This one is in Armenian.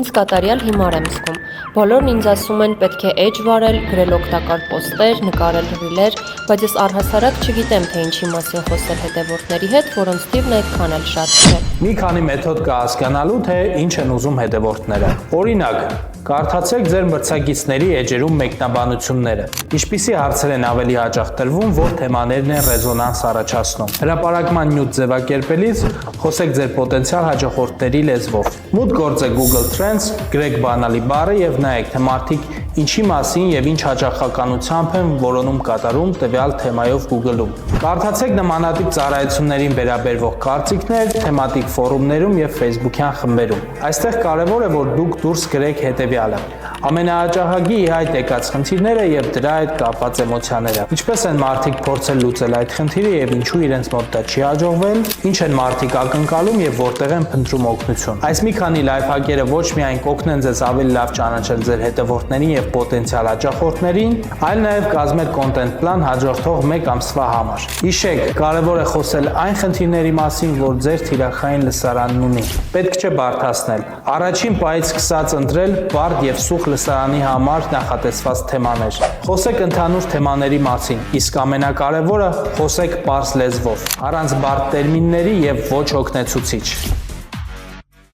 Ինձ կատարյալ հիմար եմ զգում։ Բոլորն ինձ ասում են պետք է էջ վարել, գրել օգտակար պոստեր, նկարել ռիլեր, բայց ես առհասարակ չգիտեմ, թե ինչի մասին խոսել հետևորդների հետ, որոնց թիվն այդքան էլ շատ չէ։ Մի քանի մեթոդ կա հասկանալու, թե ինչ են ուզում հետևորդները։ Օրինակ, կարդացեք ձեր մրցակիցների էջերում մեկնաբանությունները։ Ինչպիսի հարցեր են ավելի հաճախ տրվում, որ թեմաներն են ռեզոնանս առաջացնում։ Հրապարակման նյութ ձևակերպելիս խոսեք ձեր պոտենցիալ հաճախորդների լեզվով։ Մուտք գործեք Google Trends, գրեք բանալի բառը եւ նայեք, թե մարդիկ ինչի մասին եւ ինչ հաճախականությամբ են որոնում կատարում տվյալ թեմայով Google-ում։ Կարդացեք նմանատիպ ծառայություններին վերաբերվող կարծիքներ թեմատիկ ֆորումներում եւ Facebook-յան խմբերում։ Այստեղ կարեւոր է, որ դուք դուրս գրեք հետեւյալը. ամենահաճախակի ի հայտ եկած խնդիրները եւ դրա հետ կապված էմոցիաները։ Ինչպես են մարդիկ փորձել լուծել այդ խնդիրը եւ ինչու իրենց մոտ դա չի հաջողվել, ինչ են մարդիկ ակնկալում եւ որտեղ են փնտրում օգնություն։ Այս մի քանի լայֆհաքերը ոչ միայն կօգնեն ձեզ ավելի լավ ճանաչել ձեր հետևորդներին եւ պոտենցիալ հաճախորդներին, այլ նաեւ կազմել կոնտենտ պլան հաջորդող 1 ամսվա համար։ Հիշեք, կարեւոր է խոսել այն խնդիրների մասին, որ ձեր թիրախային լսարանն ունի։ Պետք չէ բարդացնել։ Առաջին պահից սկսած ընտրել բարդ եւ սուղ լսարանի համար նախատեսված թեմաներ։ Խոսեք ընդհանուր թեմաների մասին, իսկ ամենակարևորը՝ խոսեք պարզ լեզվով, առանց բարդ տերմինների եւ ոչ օգնեցուցիչ։